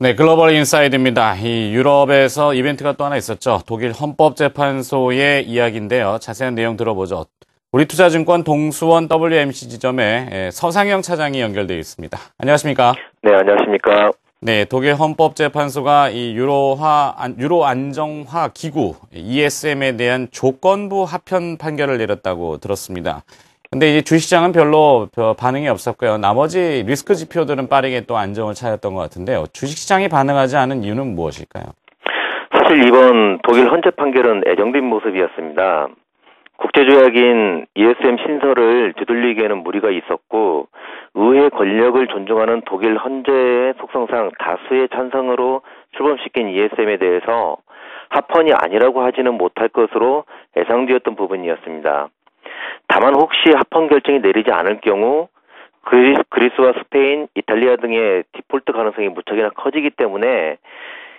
네, 글로벌 인사이드입니다. 이 유럽에서 이벤트가 또 하나 있었죠. 독일 헌법재판소의 이야기인데요. 자세한 내용 들어보죠. 우리투자증권 동수원 WMC 지점에 서상영 차장이 연결되어 있습니다. 안녕하십니까? 네, 안녕하십니까? 네, 독일 헌법재판소가 이 유로 안정화 기구 ESM에 대한 조건부 합헌 판결을 내렸다고 들었습니다. 근데 이제 주시장은 별로 반응이 없었고요. 나머지 리스크 지표들은 빠르게 또 안정을 찾았던 것 같은데요. 주식시장이 반응하지 않은 이유는 무엇일까요? 사실 이번 독일 헌재 판결은 애정된 모습이었습니다. 국제조약인 ESM 신설을 되돌리기에는 무리가 있었고 의회 권력을 존중하는 독일 헌재의 속성상 다수의 찬성으로 출범시킨 ESM에 대해서 합헌이 아니라고 하지는 못할 것으로 예상되었던 부분이었습니다. 다만 혹시 합헌 결정이 내리지 않을 경우 그리스와 스페인, 이탈리아 등의 디폴트 가능성이 무척이나 커지기 때문에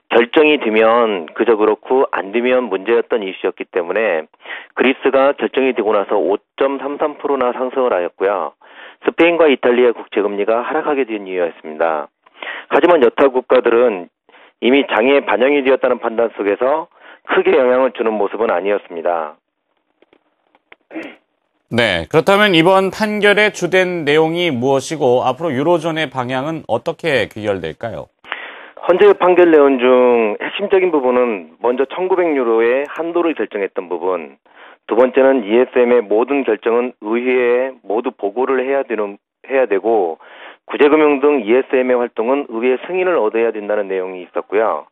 결정이 되면 그저 그렇고 안 되면 문제였던 이슈였기 때문에 그리스가 결정이 되고 나서 5.33%나 상승을 하였고요. 스페인과 이탈리아 국채금리가 하락하게 된 이유였습니다. 하지만 여타 국가들은 이미 장애에 반영이 되었다는 판단 속에서 크게 영향을 주는 모습은 아니었습니다. 네, 그렇다면 이번 판결의 주된 내용이 무엇이고 앞으로 유로존의 방향은 어떻게 귀결될까요? 헌재 판결 내용 중 핵심적인 부분은 먼저 1900유로의 한도를 결정했던 부분, 두 번째는 ESM의 모든 결정은 의회에 모두 보고를 해야 되고 구제금융 등 ESM의 활동은 의회 승인을 얻어야 된다는 내용이 있었고요.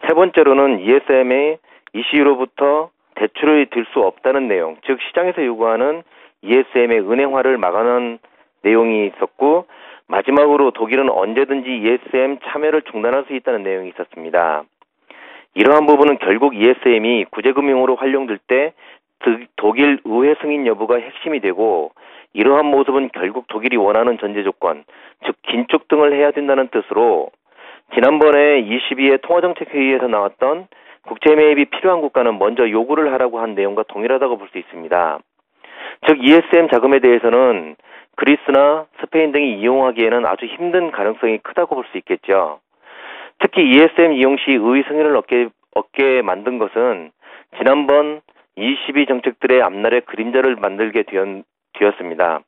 세 번째로는 ESM의 이시유로부터 대출을 들 수 없다는 내용, 즉 시장에서 요구하는 ESM의 은행화를 막아놓은 내용이 있었고 마지막으로 독일은 언제든지 ESM 참여를 중단할 수 있다는 내용이 있었습니다. 이러한 부분은 결국 ESM이 구제금융으로 활용될 때 독일 의회 승인 여부가 핵심이 되고 이러한 모습은 결국 독일이 원하는 전제 조건, 즉 긴축 등을 해야 된다는 뜻으로 지난번에 22회 통화정책회의에서 나왔던 국채 매입이 필요한 국가는 먼저 요구를 하라고 한 내용과 동일하다고 볼 수 있습니다. 즉 ESM 자금에 대해서는 그리스나 스페인 등이 이용하기에는 아주 힘든 가능성이 크다고 볼 수 있겠죠. 특히 ESM 이용 시 의회 승인을 얻게 만든 것은 지난번 22 정책들의 앞날에 그림자를 만들게 되었습니다.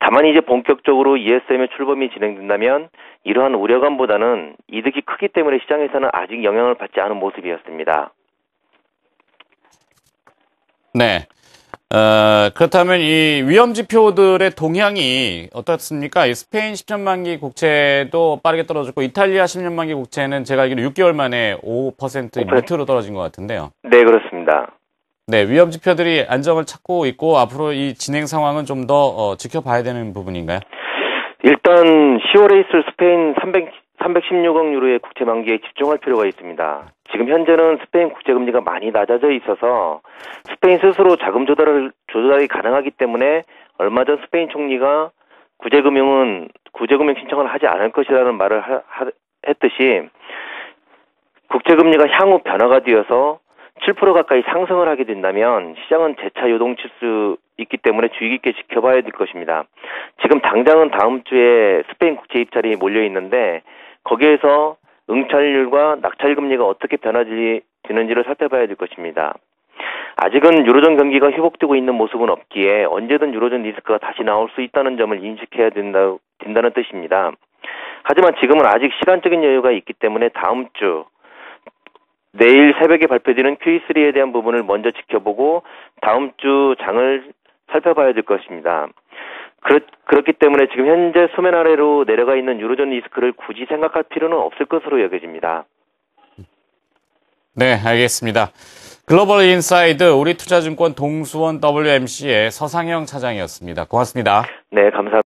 다만 이제 본격적으로 ESM의 출범이 진행된다면 이러한 우려감보다는 이득이 크기 때문에 시장에서는 아직 영향을 받지 않은 모습이었습니다. 네. 그렇다면 이 위험지표들의 동향이 어떻습니까? 이 스페인 10년 만기 국채도 빠르게 떨어졌고 이탈리아 10년 만기 국채는 제가 알기로 6개월 만에 5% 밑으로 떨어진 것 같은데요. 네, 그렇습니다. 네, 위험지표들이 안정을 찾고 있고 앞으로 이 진행 상황은 좀 더 지켜봐야 되는 부분인가요? 일단 10월에 있을 스페인 316억 유로의 국채 만기에 집중할 필요가 있습니다. 지금 현재는 스페인 국제금리가 많이 낮아져 있어서 스페인 스스로 자금 조달이 가능하기 때문에 얼마 전 스페인 총리가 구제금융 신청을 하지 않을 것이라는 말을 했듯이 국제금리가 향후 변화가 되어서 7% 가까이 상승을 하게 된다면 시장은 재차 요동칠 수 있기 때문에 주의 깊게 지켜봐야 될 것입니다. 지금 당장은 다음 주에 스페인 국채 입찰이 몰려 있는데 거기에서 응찰률과 낙찰금리가 어떻게 변화되는지를 살펴봐야 될 것입니다. 아직은 유로존 경기가 회복되고 있는 모습은 없기에 언제든 유로존 리스크가 다시 나올 수 있다는 점을 인식해야 된다는 뜻입니다. 하지만 지금은 아직 시간적인 여유가 있기 때문에 다음 주 내일 새벽에 발표되는 Q3에 대한 부분을 먼저 지켜보고 다음 주 장을 살펴봐야 될 것입니다. 그렇기 때문에 지금 현재 수면 아래로 내려가 있는 유로존 리스크를 굳이 생각할 필요는 없을 것으로 여겨집니다. 네, 알겠습니다. 글로벌 인사이드 우리투자증권 동수원 WMC의 서상영 차장이었습니다. 고맙습니다. 네, 감사합니다.